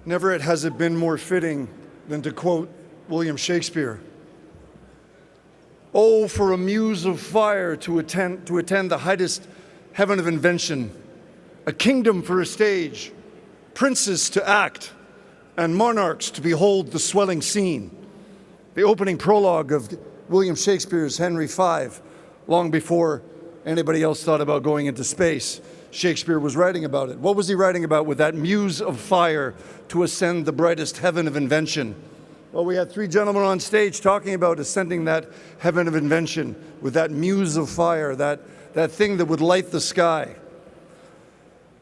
Never has it been more fitting than to quote William Shakespeare. Oh, for a muse of fire to attend the highest heaven of invention, a kingdom for a stage, princes to act, and monarchs to behold the swelling scene. The opening prologue of William Shakespeare's Henry V, long before anybody else thought about going into space, Shakespeare was writing about it. What was he writing about with that muse of fire to ascend the brightest heaven of invention? Well, we had three gentlemen on stage talking about ascending that heaven of invention with that muse of fire, that thing that would light the sky.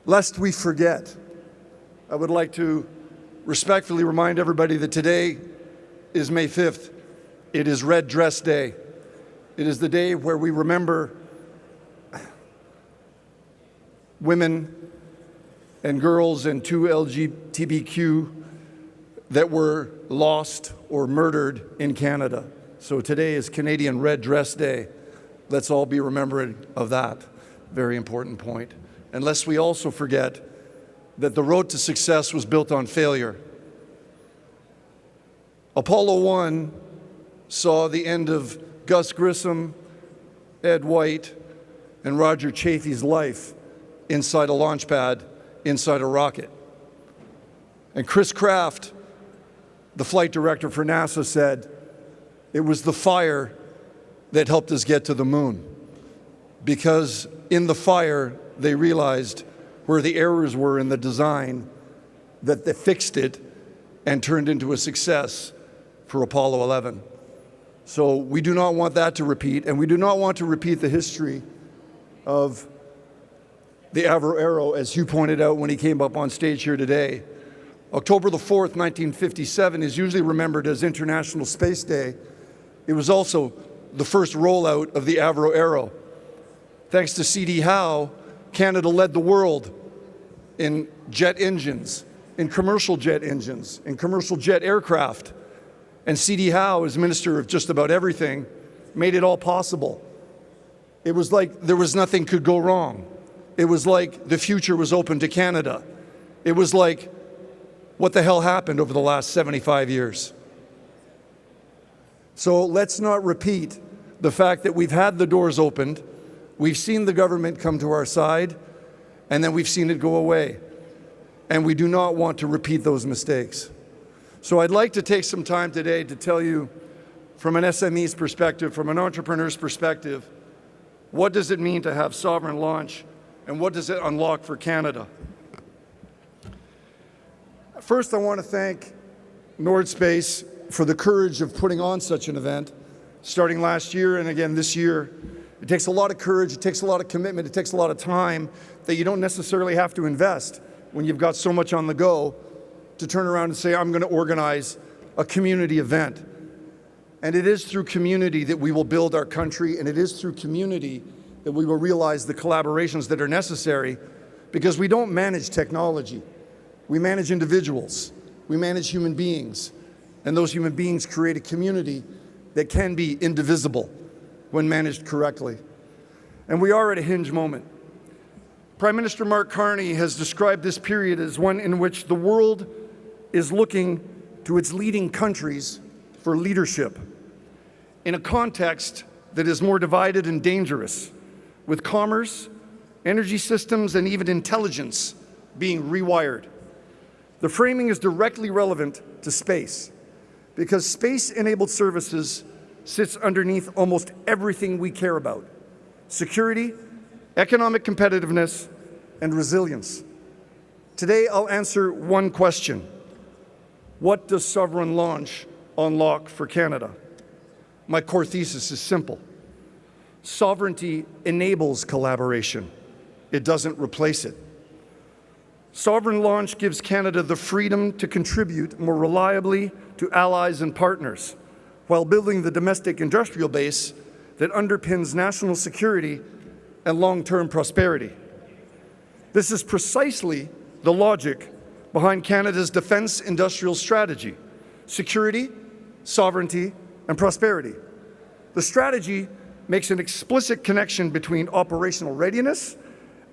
Lest we forget, I would like to respectfully remind everybody that today is May 5th. It is Red Dress Day. It is the day where we remember women and girls and 2 LGBTQ that were lost or murdered in Canada. So today is Canadian Red Dress Day. Let's all be remembered of that very important point. And lest we also forget that the road to success was built on failure. Apollo 1 saw the end of Gus Grissom, Ed White, and Roger Chaffee's life inside a launch pad, inside a rocket. And Chris Kraft, the flight director for NASA, said it was the fire that helped us get to the moon, because in the fire they realized where the errors were in the design, that they fixed it and turned into a success for Apollo 11. So we do not want that to repeat, and we do not want to repeat the history of the Avro Arrow, as Hugh pointed out when he came up on stage here today. October the 4th, 1957 is usually remembered as International Space Day. It was also the first rollout of the Avro Arrow. Thanks to C.D. Howe, Canada led the world in jet engines, in commercial jet engines, in commercial jet aircraft. And C.D. Howe, as Minister of just about everything, made it all possible. It was like there was nothing could go wrong. It was like the future was open to Canada. It was like, what the hell happened over the last 75 years? So let's not repeat the fact that we've had the doors opened, we've seen the government come to our side, and then we've seen it go away. And we do not want to repeat those mistakes. So I'd like to take some time today to tell you, from an SME's perspective, from an entrepreneur's perspective, what does it mean to have sovereign launch, and what does it unlock for Canada? First, I want to thank Nordspace for the courage of putting on such an event, starting last year and again this year. It takes a lot of courage, it takes a lot of commitment, it takes a lot of time that you don't necessarily have to invest when you've got so much on the go to turn around and say, I'm going to organize a community event. And it is through community that we will build our country, and it is through community that we will realize the collaborations that are necessary, because we don't manage technology. We manage individuals. We manage human beings. And those human beings create a community that can be indivisible when managed correctly. And we are at a hinge moment. Prime Minister Mark Carney has described this period as one in which the world is looking to its leading countries for leadership in a context that is more divided and dangerous, with commerce, energy systems, and even intelligence being rewired. The framing is directly relevant to space, because space-enabled services sits underneath almost everything we care about: security, economic competitiveness, and resilience. Today, I'll answer one question: what does sovereign launch unlock for Canada? My core thesis is simple. Sovereignty enables collaboration. It doesn't replace it. Sovereign launch gives Canada the freedom to contribute more reliably to allies and partners, while building the domestic industrial base that underpins national security and long-term prosperity. This is precisely the logic behind Canada's defence industrial strategy: security, sovereignty, and prosperity. The strategy makes an explicit connection between operational readiness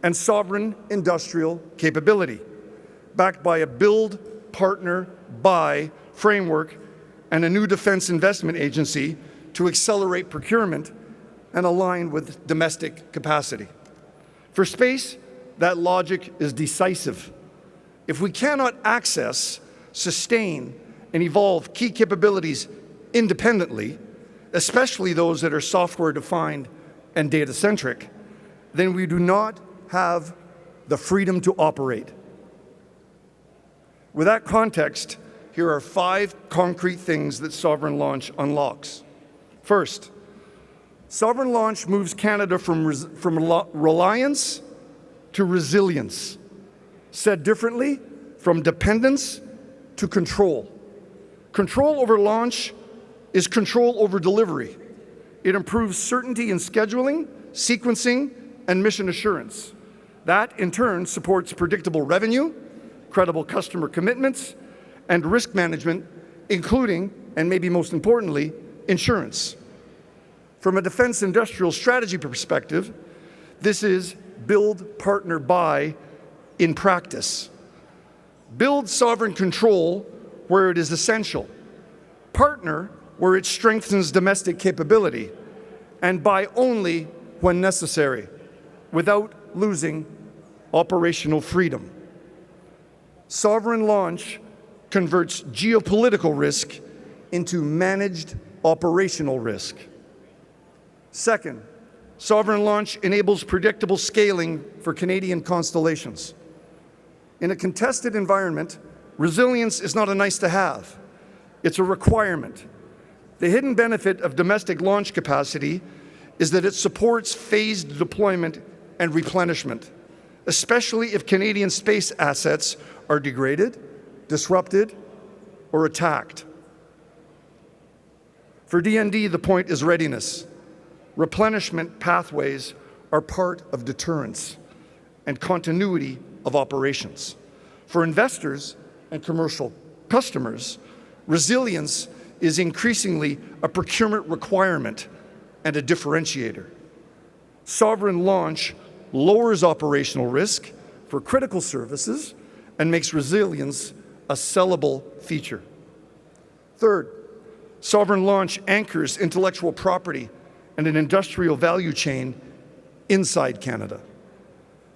and sovereign industrial capability, backed by a build, partner, buy framework and a new defense investment agency to accelerate procurement and align with domestic capacity. For space, that logic is decisive. If we cannot access, sustain, and evolve key capabilities independently, especially those that are software-defined and data-centric, then we do not have the freedom to operate. With that context, here are 5 concrete things that sovereign launch unlocks. First, sovereign launch moves Canada from reliance to resilience. Said differently, from dependence to control. Control over launch is control over delivery. It improves certainty in scheduling, sequencing, and mission assurance. That, in turn, supports predictable revenue, credible customer commitments, and risk management, including, and maybe most importantly, insurance. From a defense industrial strategy perspective, this is build, partner, buy in practice. Build sovereign control where it is essential. Partner where it strengthens domestic capability. And buy only when necessary, without losing operational freedom. Sovereign launch converts geopolitical risk into managed operational risk. Second, sovereign launch enables predictable scaling for Canadian constellations. In a contested environment, resilience is not a nice to have, it's a requirement. The hidden benefit of domestic launch capacity is that it supports phased deployment and replenishment, especially if Canadian space assets are degraded, disrupted, or attacked. For DND, the point is readiness. Replenishment pathways are part of deterrence and continuity of operations. For investors and commercial customers, resilience is increasingly a procurement requirement and a differentiator. Sovereign launch lowers operational risk for critical services and makes resilience a sellable feature. Third, sovereign launch anchors intellectual property and an industrial value chain inside Canada.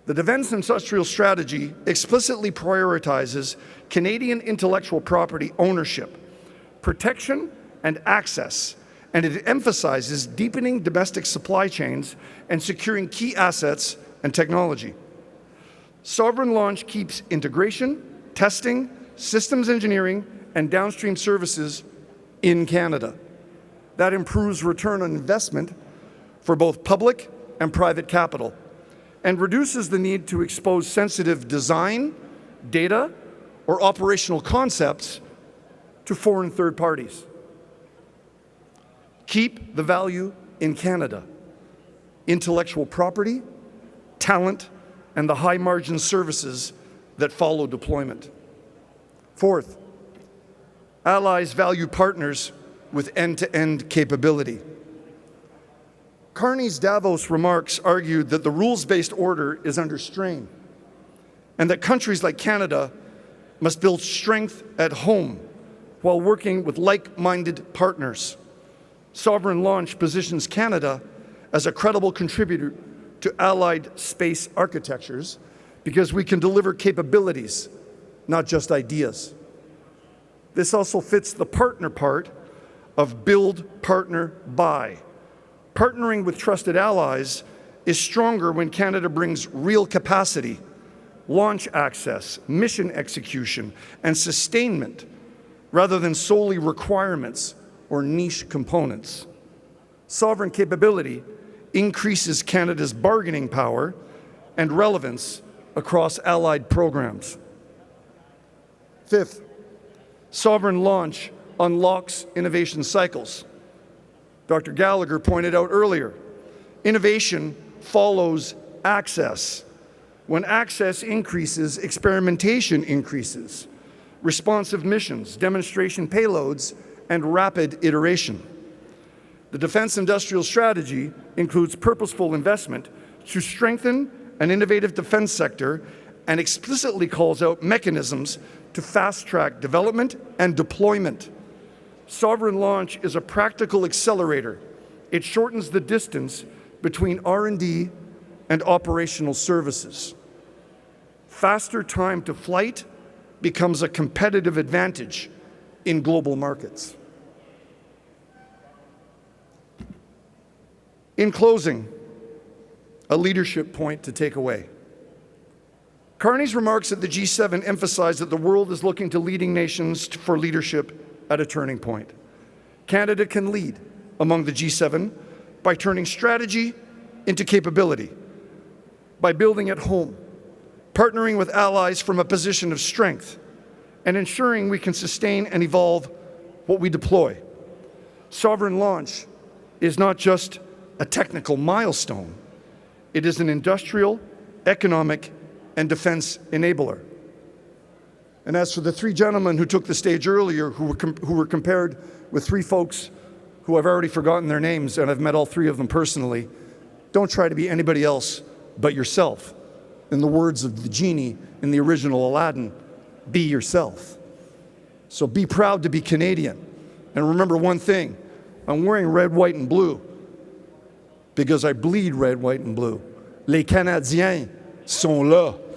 The defense industrial strategy explicitly prioritizes Canadian intellectual property ownership, protection, and access, and it emphasizes deepening domestic supply chains and securing key assets and technology. Sovereign launch keeps integration, testing, systems engineering, and downstream services in Canada. That improves return on investment for both public and private capital and reduces the need to expose sensitive design, data, or operational concepts to foreign third parties. Keep the value in Canada. Intellectual property, talent, and the high-margin services that follow deployment. Fourth, allies value partners with end-to-end capability. Carney's Davos remarks argued that the rules-based order is under strain and that countries like Canada must build strength at home while working with like-minded partners. Sovereign launch positions Canada as a credible contributor to allied space architectures because we can deliver capabilities, not just ideas. This also fits the partner part of build, partner, buy. Partnering with trusted allies is stronger when Canada brings real capacity, launch access, mission execution, and sustainment, rather than solely requirements or niche components. Sovereign capability increases Canada's bargaining power and relevance across allied programs. Fifth, sovereign launch unlocks innovation cycles. Dr. Gallagher pointed out earlier, innovation follows access. When access increases, experimentation increases. Responsive missions, demonstration payloads, and rapid iteration. The defense industrial strategy includes purposeful investment to strengthen an innovative defense sector and explicitly calls out mechanisms to fast-track development and deployment. Sovereign launch is a practical accelerator. It shortens the distance between R&D and operational services. Faster time to flight becomes a competitive advantage in global markets. In closing, a leadership point to take away. Carney's remarks at the G7 emphasize that the world is looking to leading nations for leadership at a turning point. Canada can lead among the G7 by turning strategy into capability, by building at home, partnering with allies from a position of strength, and ensuring we can sustain and evolve what we deploy. Sovereign launch is not just a technical milestone. It is an industrial, economic, and defense enabler. And as for the three gentlemen who took the stage earlier, who were compared with three folks who I've already forgotten their names, and I've met all three of them personally, don't try to be anybody else but yourself. In the words of the genie in the original Aladdin, be yourself. So be proud to be Canadian. And remember one thing, I'm wearing red, white, and blue because I bleed red, white, and blue. Les Canadiens sont là.